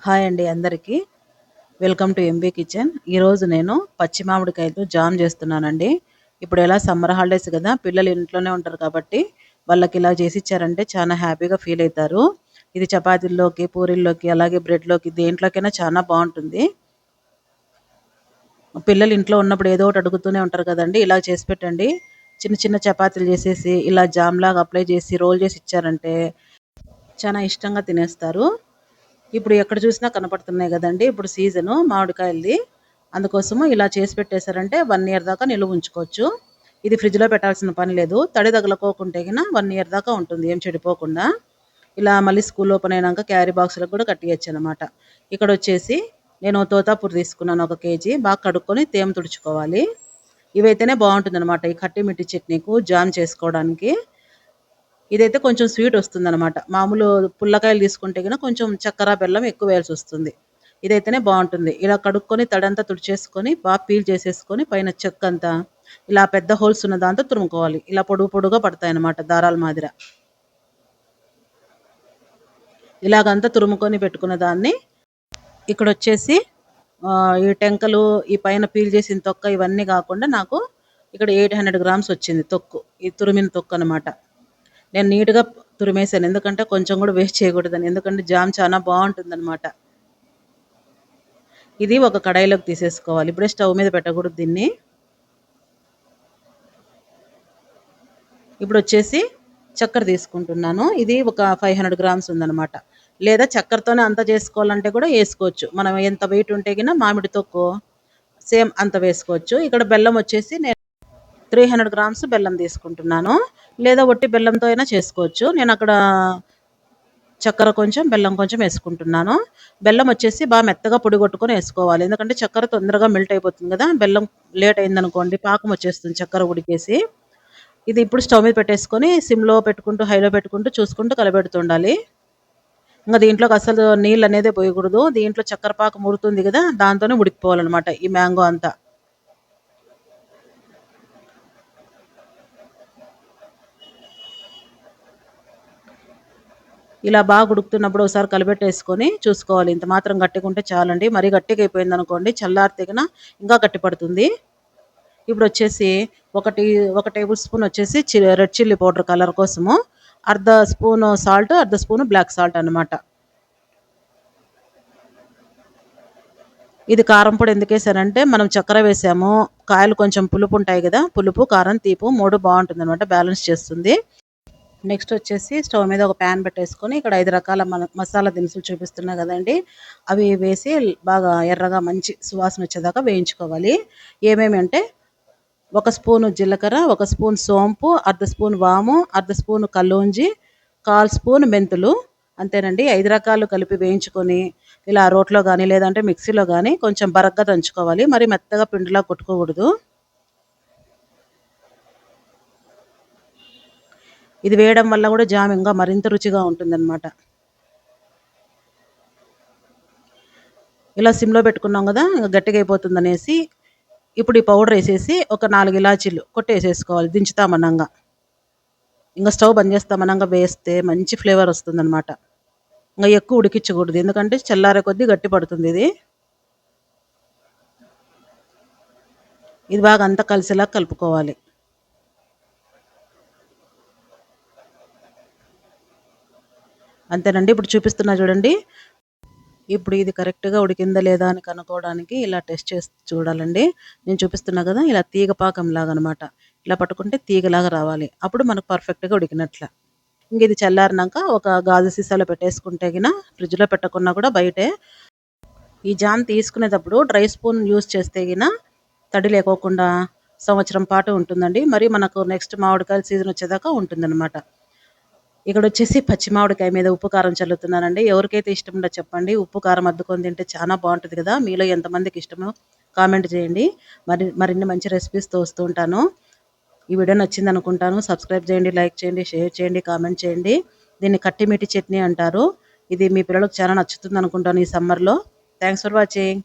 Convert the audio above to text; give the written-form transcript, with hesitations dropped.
Hi అండి అందరికీ. Welcome to MB kitchen. ఈరోజు నేను పచ్చి మామిడికాయలతో జామ్ చేస్తున్నానండి. ఇప్పుడు ఎలా సమ్మర్ హాలిడేస్ కదా, పిల్లలు ఇంట్లోనే ఉంటారు కాబట్టి వాళ్ళకి ఇలా చేసి ఇచ్చారంటే చాలా హ్యాపీగా ఫీల్ అవుతారు. ఇది చపాతీల్లోకి, పూరీల్లోకి, అలాగే బ్రెడ్లోకి దేంట్లోకైనా చాలా బాగుంటుంది. పిల్లలు ఇంట్లో ఉన్నప్పుడు ఏదో ఒకటి అడుగుతూనే ఉంటారు కదండి, ఇలా చేసి పెట్టండి. చిన్న చిన్న చపాతీలు చేసేసి ఇలా జామ్ లాగా అప్లై చేసి రోల్ చేసి ఇచ్చారంటే చాలా ఇష్టంగా తినేస్తారు. ఇప్పుడు ఎక్కడ చూసినా కనపడుతున్నాయి కదండి, ఇప్పుడు సీజను మామిడికాయలది. అందుకోసము ఇలా చేసి పెట్టేశారంటే 1 ఇయర్ దాకా నిలువ ఉంచుకోవచ్చు. ఇది ఫ్రిడ్జ్లో పెట్టాల్సిన పని లేదు. తడి తగలకోకుంటే గిన 1 ఇయర్ దాకా ఉంటుంది, ఏం చెడిపోకుండా. ఇలా మళ్ళీ స్కూల్ ఓపెన్ అయినాక క్యారీ బాక్స్లకు కూడా కట్టియచ్చు అనమాట. ఇక్కడ వచ్చేసి నేను తోతాపూరి తీసుకున్నాను, 1 kg. బాగా కడుక్కొని తేమ తుడుచుకోవాలి. ఇవైతేనే బాగుంటుంది అనమాట ఈ కట్టి మిట్టి చట్నీకు జామ్ చేసుకోవడానికి. ఇదైతే కొంచెం స్వీట్ వస్తుందనమాట. మామూలు పుల్లకాయలు తీసుకుంటే గిన కొంచెం చక్కెర, బెల్లం ఎక్కువ వేయాల్సి వస్తుంది. ఇదైతేనే బాగుంటుంది. ఇలా కడుక్కొని తడంతా తుడిచేసుకొని బాగా పీల్ చేసేసుకొని పైన చెక్కంతా ఇలా పెద్ద హోల్స్ ఉన్న దాంతో తురుముకోవాలి. ఇలా పొడుగు పొడుగా పడతాయన్నమాట, దారాల మాదిర. ఇలాగంతా తురుముకొని పెట్టుకున్న దాన్ని ఇక్కడ వచ్చేసి ఈ టెంకలు, ఈ పైన పీల్ చేసిన తొక్క ఇవన్నీ కాకుండా నాకు ఇక్కడ 800 grams వచ్చింది తొక్కు. ఈ తురిమిన తొక్కు అనమాట. నేను నీట్‌గా తురిమేసాను. ఎందుకంటే కొంచెం కూడా వేస్ట్ చేయకూడదని. ఎందుకంటే జామ్ చాలా బాగుంటుందన్నమాట. ఇది ఒక కడాయిలోకి తీసేసుకోవాలి. ఇప్పుడే స్టవ్ మీద పెట్టకూడదు దీన్ని. ఇప్పుడు వచ్చేసి చక్కెర తీసుకుంటున్నాను. ఇది ఒక 500 grams ఉందన్నమాట. లేదా చక్కెరతోనే అంత చేసుకోవాలంటే కూడా వేసుకోవచ్చు. మనం ఎంత వెయిట్ ఉంటే గిన మామిడి తొక్కు సేమ్ అంత వేసుకోవచ్చు. ఇక్కడ బెల్లం వచ్చేసి నేను 300 grams బెల్లం తీసుకుంటున్నాను. లేదా ఒట్టి బెల్లంతో అయినా చేసుకోవచ్చు. నేను అక్కడ చక్కెర కొంచెం, బెల్లం కొంచెం వేసుకుంటున్నాను. బెల్లం వచ్చేసి బాగా మెత్తగా పొడి కొట్టుకొని వేసుకోవాలి. ఎందుకంటే చక్కెర తొందరగా మెల్ట్ అయిపోతుంది కదా, బెల్లం లేట్ అయిందనుకోండి పాకం వచ్చేస్తుంది చక్కెర ఉడికేసి. ఇది ఇప్పుడు స్టవ్ మీద పెట్టేసుకొని సిమ్లో పెట్టుకుంటూ, హైలో పెట్టుకుంటూ చూసుకుంటూ కలబెడుతుండాలి. ఇంకా దీంట్లోకి అసలు నీళ్ళు అనేది పోయకూడదు. దీంట్లో చక్కెర పాకం ఉడుతుంది కదా, దాంతోనే ఉడికిపోవాలన్నమాట ఈ మ్యాంగో అంతా. ఇలా బాగా ఉడుకుతున్నప్పుడు ఒకసారి కలిపెట్టేసుకొని చూసుకోవాలి. ఇంత మాత్రం గట్టిగా ఉంటే చాలండి. మరీ గట్టిగా అయిపోయింది అనుకోండి, చల్లారితే గిన ఇంకా గట్టి పడుతుంది. ఇప్పుడు వచ్చేసి ఒక టేబుల్ స్పూన్ వచ్చేసి రెడ్ చిల్లీ పౌడర్ కలర్ కోసము, అర్ధ స్పూను సాల్ట్, అర్ధ స్పూను బ్లాక్ సాల్ట్ అనమాట. ఇది కారం పొడి ఎందుకు వేసానంటే, మనం చక్కెర వేసాము, కాయలు కొంచెం పులుపు ఉంటాయి కదా, పులుపు, కారం, తీపు 3 బాగుంటుంది అనమాట, బ్యాలెన్స్ చేస్తుంది. నెక్స్ట్ వచ్చేసి స్టవ్ మీద ఒక ప్యాన్ పెట్టేసుకొని ఇక్కడ 5 రకాల మసాలా దినుసులు చూపిస్తున్నా కదండి, అవి వేసి బాగా ఎర్రగా మంచి సువాసన వచ్చేదాకా వేయించుకోవాలి. ఏమేమి అంటే 1 స్పూను జీలకర్ర, 1 స్పూన్ సోంపు, అర్ధ స్పూన్ వాము, అర్ధ స్పూన్ కల్లుంజి, 1/4 స్పూన్ మెంతులు. అంతేనండి. 5 రకాలు కలిపి వేయించుకొని ఇలా రోట్లో కానీ లేదంటే మిక్సీలో కానీ కొంచెం బరగ్గా దంచుకోవాలి. మరి మెత్తగా పిండిలా కొట్టుకోకూడదు. ఇది వేయడం వల్ల కూడా జామ్ ఇంకా మరింత రుచిగా ఉంటుందన్నమాట. ఇలా సిమ్లో పెట్టుకున్నాం కదా, ఇంకా గట్టిగా అయిపోతుంది అనేసి ఇప్పుడు ఈ పౌడర్ వేసేసి ఒక 4 ఇలాచీలు కొట్టేసేసుకోవాలి దించుతామన్నంగా. ఇంకా స్టవ్ బంద్ చేస్తామన్నంగా వేస్తే మంచి ఫ్లేవర్ వస్తుందన్నమాట. ఇంకా ఎక్కువ ఉడికించకూడదు, ఎందుకంటే చల్లారే కొద్దీ గట్టి పడుతుంది ఇది. ఇది బాగా అంతా కలిసేలా కలుపుకోవాలి. అంతేనండి. ఇప్పుడు చూపిస్తున్నా చూడండి. ఇప్పుడు ఇది కరెక్ట్గా ఉడికిందా లేదా అని కనుక్కోవడానికి ఇలా టెస్ట్ చేసి చూడాలండి. నేను చూపిస్తున్నా కదా, ఇలా తీగ పాకం లాగా అనమాట. ఇలా పట్టుకుంటే తీగలాగా రావాలి, అప్పుడు మనకు పర్ఫెక్ట్గా ఉడికినట్ల. ఇంక ఇది చల్లారినాక ఒక గాజు సీసాలో పెట్టేసుకుంటే గిన, ఫ్రిడ్జ్లో పెట్టకున్నా కూడా బయటే. ఈ జామ్ తీసుకునేటప్పుడు డ్రై స్పూన్ యూజ్ చేస్తే గిన తడి లేకోకుండా సంవత్సరం పాటు ఉంటుందండి. మరి మనకు నెక్స్ట్ మామిడికాయల సీజన్ వచ్చేదాకా ఉంటుందన్నమాట. ఇక్కడ వచ్చేసి పచ్చి మామిడికాయ మీద ఉప్పు కారం చల్లుతున్నానండి. ఎవరికైతే ఇష్టం ఉండదో చెప్పండి. ఉప్పు కారం అద్దుకొని తింటే చాలా బాగుంటుంది కదా. మీలో ఎంతమందికి ఇష్టమో కామెంట్ చేయండి. మరిన్ని మంచి రెసిపీస్తో వస్తూ ఉంటాను. ఈ వీడియో నచ్చింది అనుకుంటాను. సబ్స్క్రైబ్ చేయండి, లైక్ చేయండి, షేర్ చేయండి, కామెంట్ చేయండి. దీన్ని కట్టిమిట్టి చట్నీ అంటారు. ఇది మీ పిల్లలకు చాలా నచ్చుతుంది అనుకుంటాను ఈ సమ్మర్లో. Thanks for watching.